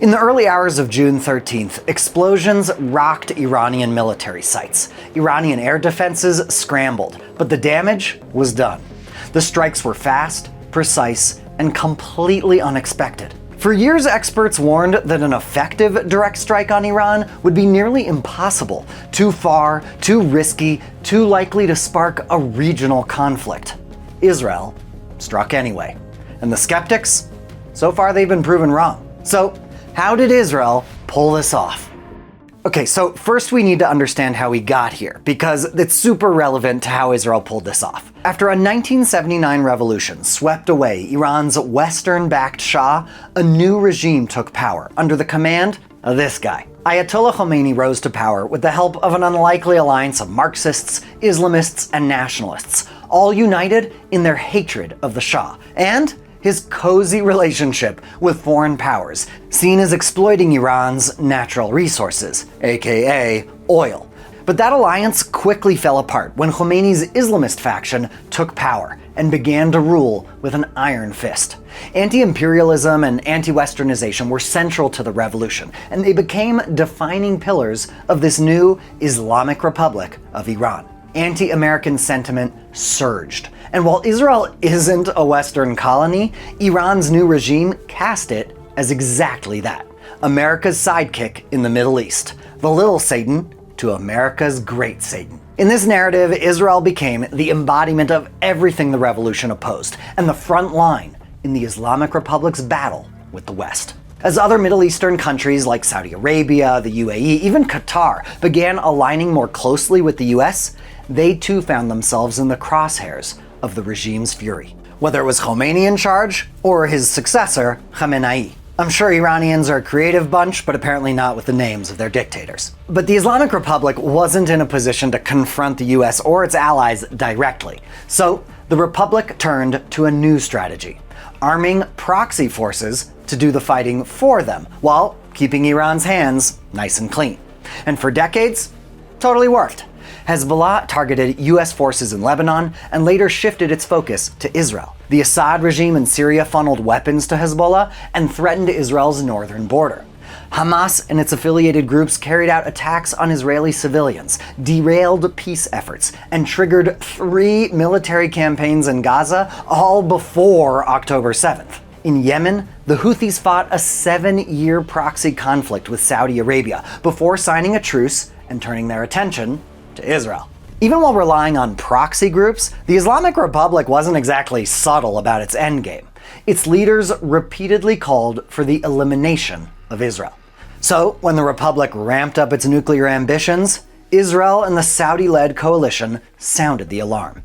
In the early hours of June 13th, explosions rocked Iranian military sites. Iranian air defenses scrambled, but the damage was done. The strikes were fast, precise, and completely unexpected. For years, experts warned that an effective direct strike on Iran would be nearly impossible, too far, too risky, too likely to spark a regional conflict. Israel struck anyway. And the skeptics? So far they've been proven wrong. So, how did Israel pull this off? Okay, so first we need to understand how we got here, because it's super relevant to how Israel pulled this off. After a 1979 revolution swept away Iran's Western-backed Shah, a new regime took power under the command of this guy. Ayatollah Khomeini rose to power with the help of an unlikely alliance of Marxists, Islamists, and nationalists, all united in their hatred of the Shah, and his cozy relationship with foreign powers, seen as exploiting Iran's natural resources, aka oil. But that alliance quickly fell apart when Khomeini's Islamist faction took power and began to rule with an iron fist. Anti-imperialism and anti-Westernization were central to the revolution, and they became defining pillars of this new Islamic Republic of Iran. Anti-American sentiment surged. And while Israel isn't a Western colony, Iran's new regime cast it as exactly that. America's sidekick in the Middle East. The little Satan to America's great Satan. In this narrative, Israel became the embodiment of everything the revolution opposed, and the front line in the Islamic Republic's battle with the West. As other Middle Eastern countries like Saudi Arabia, the UAE, even Qatar began aligning more closely with the US, they too found themselves in the crosshairs of the regime's fury. Whether it was Khomeini in charge or his successor, Khamenei. I'm sure Iranians are a creative bunch, but apparently not with the names of their dictators. But the Islamic Republic wasn't in a position to confront the US or its allies directly. So the Republic turned to a new strategy, arming proxy forces to do the fighting for them, while keeping Iran's hands nice and clean. And for decades, totally worked. Hezbollah targeted US forces in Lebanon and later shifted its focus to Israel. The Assad regime in Syria funneled weapons to Hezbollah and threatened Israel's northern border. Hamas and its affiliated groups carried out attacks on Israeli civilians, derailed peace efforts, and triggered 3 military campaigns in Gaza, all before October 7th. In Yemen, the Houthis fought a 7-year proxy conflict with Saudi Arabia before signing a truce and turning their attention to Israel. Even while relying on proxy groups, the Islamic Republic wasn't exactly subtle about its endgame. Its leaders repeatedly called for the elimination of Israel. So, when the Republic ramped up its nuclear ambitions, Israel and the Saudi-led coalition sounded the alarm.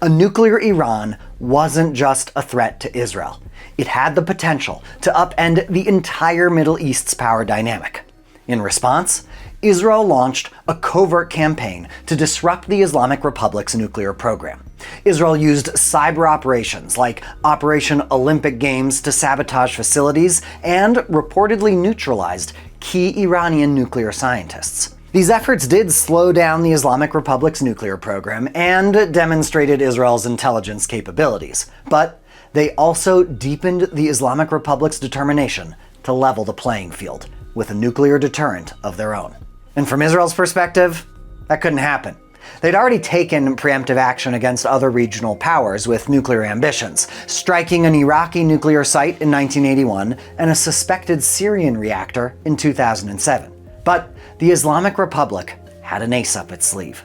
A nuclear Iran wasn't just a threat to Israel. It had the potential to upend the entire Middle East's power dynamic. In response, Israel launched a covert campaign to disrupt the Islamic Republic's nuclear program. Israel used cyber operations like Operation Olympic Games to sabotage facilities and reportedly neutralized key Iranian nuclear scientists. These efforts did slow down the Islamic Republic's nuclear program and demonstrated Israel's intelligence capabilities, but they also deepened the Islamic Republic's determination to level the playing field with a nuclear deterrent of their own. And from Israel's perspective, that couldn't happen. They'd already taken preemptive action against other regional powers with nuclear ambitions, striking an Iraqi nuclear site in 1981 and a suspected Syrian reactor in 2007. But the Islamic Republic had an ace up its sleeve.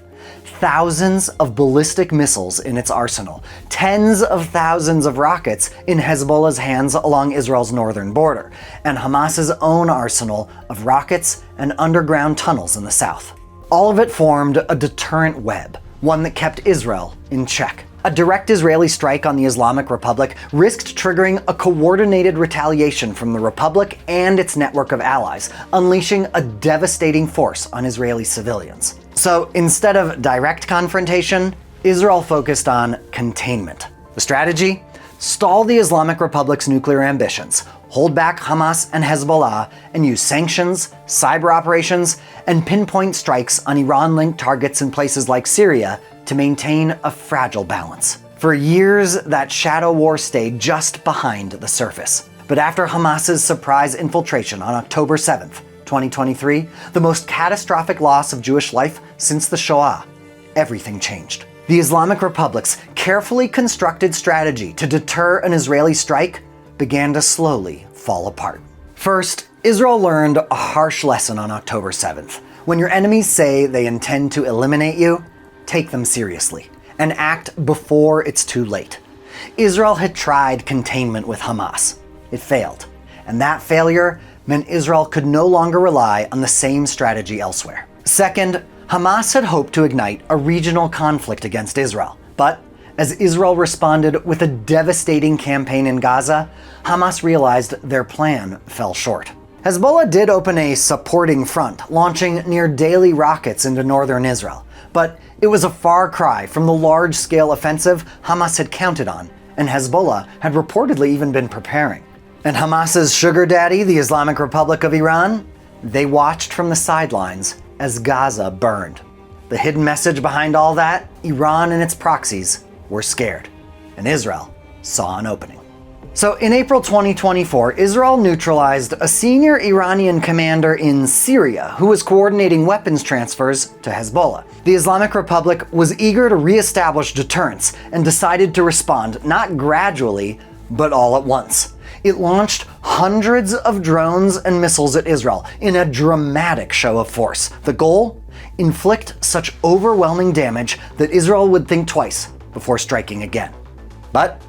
Thousands of ballistic missiles in its arsenal, tens of thousands of rockets in Hezbollah's hands along Israel's northern border, and Hamas's own arsenal of rockets and underground tunnels in the south. All of it formed a deterrent web, one that kept Israel in check. A direct Israeli strike on the Islamic Republic risked triggering a coordinated retaliation from the Republic and its network of allies, unleashing a devastating force on Israeli civilians. So instead of direct confrontation, Israel focused on containment. The strategy? Stall the Islamic Republic's nuclear ambitions, hold back Hamas and Hezbollah, and use sanctions, cyber operations, and pinpoint strikes on Iran-linked targets in places like Syria to maintain a fragile balance. For years, that shadow war stayed just behind the surface. But after Hamas's surprise infiltration on October 7th, 2023, the most catastrophic loss of Jewish life since the Shoah, everything changed. The Islamic Republic's carefully constructed strategy to deter an Israeli strike began to slowly fall apart. First, Israel learned a harsh lesson on October 7th. When your enemies say they intend to eliminate you, take them seriously and act before it's too late. Israel had tried containment with Hamas. It failed, and that failure meant Israel could no longer rely on the same strategy elsewhere. Second, Hamas had hoped to ignite a regional conflict against Israel, but as Israel responded with a devastating campaign in Gaza, Hamas realized their plan fell short. Hezbollah did open a supporting front, launching near-daily rockets into northern Israel, but it was a far cry from the large-scale offensive Hamas had counted on, and Hezbollah had reportedly even been preparing. And Hamas's sugar daddy, the Islamic Republic of Iran, they watched from the sidelines as Gaza burned. The hidden message behind all that? Iran and its proxies were scared, and Israel saw an opening. So in April 2024, Israel neutralized a senior Iranian commander in Syria who was coordinating weapons transfers to Hezbollah. The Islamic Republic was eager to reestablish deterrence and decided to respond not gradually, but all at once. It launched hundreds of drones and missiles at Israel in a dramatic show of force. The goal? Inflict such overwhelming damage that Israel would think twice before striking again. But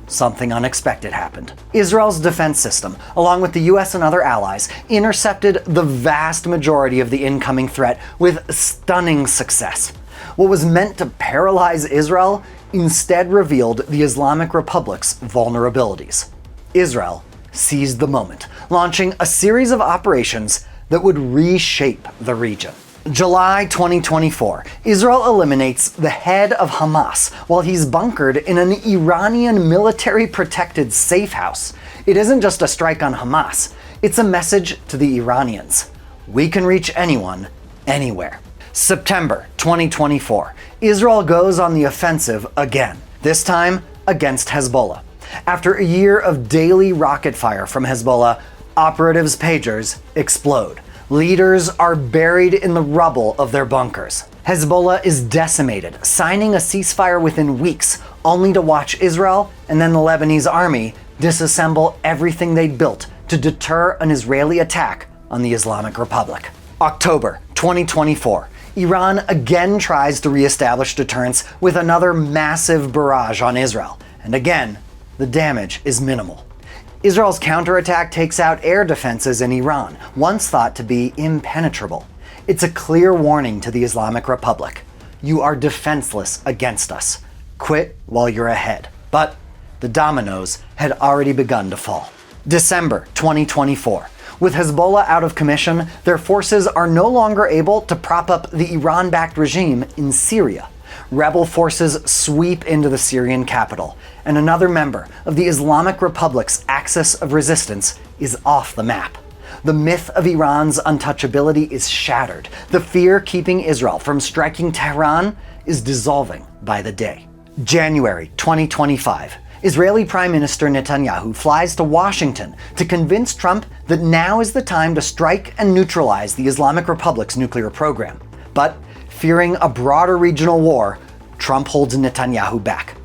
something unexpected happened. Israel's defense system, along with the US and other allies, intercepted the vast majority of the incoming threat with stunning success. What was meant to paralyze Israel instead revealed the Islamic Republic's vulnerabilities. Israel seized the moment, launching a series of operations that would reshape the region. July 2024, Israel eliminates the head of Hamas while he's bunkered in an Iranian military-protected safe house. It isn't just a strike on Hamas, it's a message to the Iranians. We can reach anyone, anywhere. September 2024, Israel goes on the offensive again, this time against Hezbollah. After a year of daily rocket fire from Hezbollah, operatives' pagers explode. Leaders are buried in the rubble of their bunkers. Hezbollah is decimated, signing a ceasefire within weeks, only to watch Israel and then the Lebanese army disassemble everything they'd built to deter an Israeli attack on the Islamic Republic. October 2024, Iran again tries to reestablish deterrence with another massive barrage on Israel. And again, the damage is minimal. Israel's counterattack takes out air defenses in Iran, once thought to be impenetrable. It's a clear warning to the Islamic Republic. You are defenseless against us. Quit while you're ahead. But the dominoes had already begun to fall. December 2024. With Hezbollah out of commission, their forces are no longer able to prop up the Iran-backed regime in Syria. Rebel forces sweep into the Syrian capital, and another member of the Islamic Republic's axis of resistance is off the map. The myth of Iran's untouchability is shattered. The fear keeping Israel from striking Tehran is dissolving by the day. January 2025. Israeli Prime Minister Netanyahu flies to Washington to convince Trump that now is the time to strike and neutralize the Islamic Republic's nuclear program. But fearing a broader regional war, Trump holds Netanyahu back.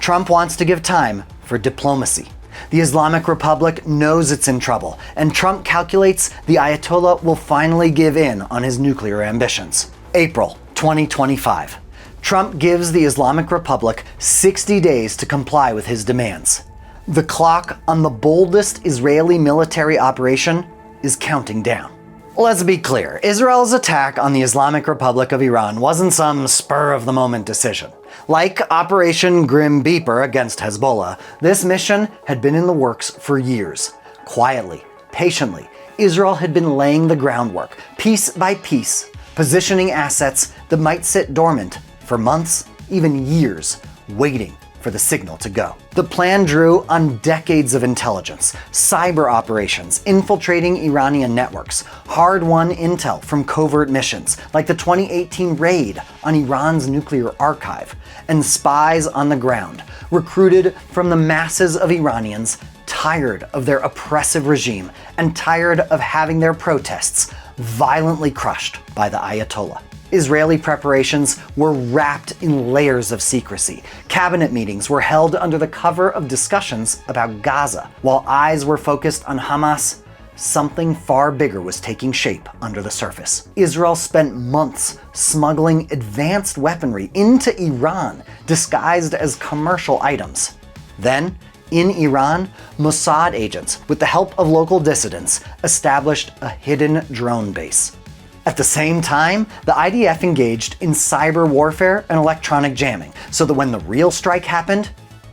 Trump wants to give time for diplomacy. The Islamic Republic knows it's in trouble, and Trump calculates the Ayatollah will finally give in on his nuclear ambitions. April 2025. Trump gives the Islamic Republic 60 days to comply with his demands. The clock on the boldest Israeli military operation is counting down. Let's be clear, Israel's attack on the Islamic Republic of Iran wasn't some spur-of-the-moment decision. Like Operation Grim Beeper against Hezbollah, this mission had been in the works for years. Quietly, patiently, Israel had been laying the groundwork, piece by piece, positioning assets that might sit dormant for months, even years, waiting for the signal to go. The plan drew on decades of intelligence, cyber operations, infiltrating Iranian networks, hard-won intel from covert missions, like the 2018 raid on Iran's nuclear archive, and spies on the ground, recruited from the masses of Iranians tired of their oppressive regime and tired of having their protests violently crushed by the Ayatollah. Israeli preparations were wrapped in layers of secrecy. Cabinet meetings were held under the cover of discussions about Gaza. While eyes were focused on Hamas, something far bigger was taking shape under the surface. Israel spent months smuggling advanced weaponry into Iran, disguised as commercial items. Then, in Iran, Mossad agents, with the help of local dissidents, established a hidden drone base. At the same time, the IDF engaged in cyber warfare and electronic jamming, so that when the real strike happened,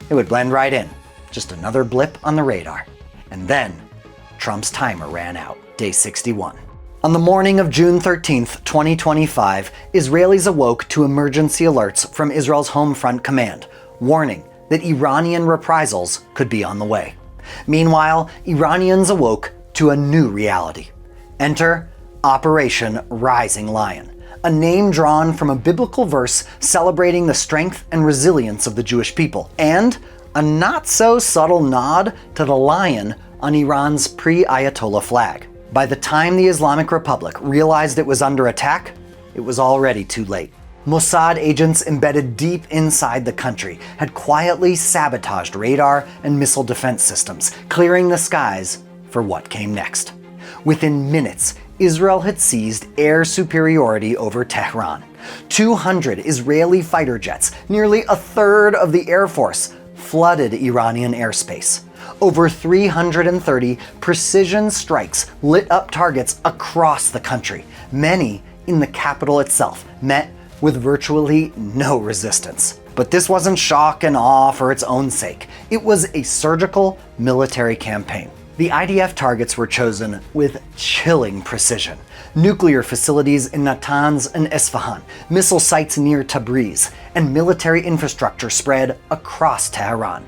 it would blend right in. Just another blip on the radar. And then, Trump's timer ran out, day 61. On the morning of June 13th, 2025, Israelis awoke to emergency alerts from Israel's Home Front Command, warning that Iranian reprisals could be on the way. Meanwhile, Iranians awoke to a new reality. Enter Operation Rising Lion, a name drawn from a biblical verse celebrating the strength and resilience of the Jewish people, and a not-so-subtle nod to the lion on Iran's pre-Ayatollah flag. By the time the Islamic Republic realized it was under attack, it was already too late. Mossad agents embedded deep inside the country had quietly sabotaged radar and missile defense systems, clearing the skies for what came next. Within minutes, Israel had seized air superiority over Tehran. 200 Israeli fighter jets, nearly a third of the Air Force, flooded Iranian airspace. Over 330 precision strikes lit up targets across the country, many in the capital itself, met with virtually no resistance. But this wasn't shock and awe for its own sake. It was a surgical military campaign. The IDF targets were chosen with chilling precision. Nuclear facilities in Natanz and Isfahan, missile sites near Tabriz, and military infrastructure spread across Tehran.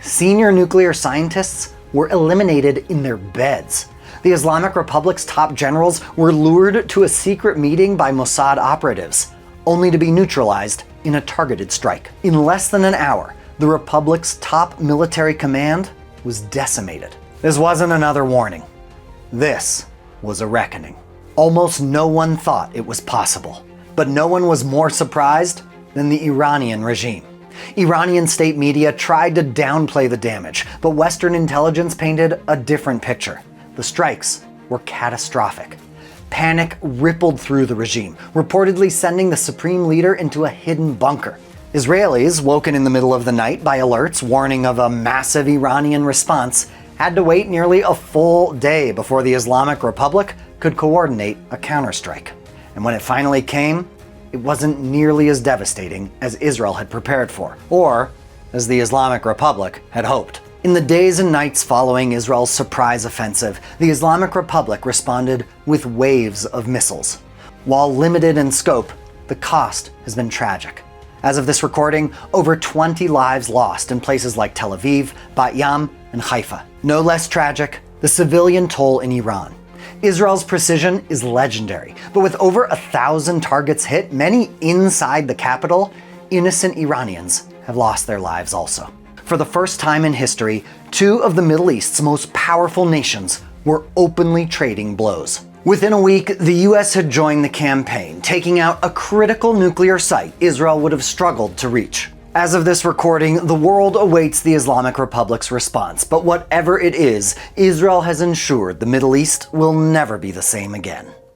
Senior nuclear scientists were eliminated in their beds. The Islamic Republic's top generals were lured to a secret meeting by Mossad operatives, only to be neutralized in a targeted strike. In less than an hour, the Republic's top military command was decimated. This wasn't another warning. This was a reckoning. Almost no one thought it was possible. But no one was more surprised than the Iranian regime. Iranian state media tried to downplay the damage, but Western intelligence painted a different picture. The strikes were catastrophic. Panic rippled through the regime, reportedly sending the supreme leader into a hidden bunker. Israelis, woken in the middle of the night by alerts warning of a massive Iranian response, had to wait nearly a full day before the Islamic Republic could coordinate a counterstrike. And when it finally came, it wasn't nearly as devastating as Israel had prepared for, or as the Islamic Republic had hoped. In the days and nights following Israel's surprise offensive, the Islamic Republic responded with waves of missiles. While limited in scope, the cost has been tragic. As of this recording, over 20 lives lost in places like Tel Aviv, Bat Yam, and Haifa. No less tragic, the civilian toll in Iran. Israel's precision is legendary, but with over 1,000 targets hit, many inside the capital, innocent Iranians have lost their lives also. For the first time in history, two of the Middle East's most powerful nations were openly trading blows. Within a week, the US had joined the campaign, taking out a critical nuclear site Israel would have struggled to reach. As of this recording, the world awaits the Islamic Republic's response, but whatever it is, Israel has ensured the Middle East will never be the same again.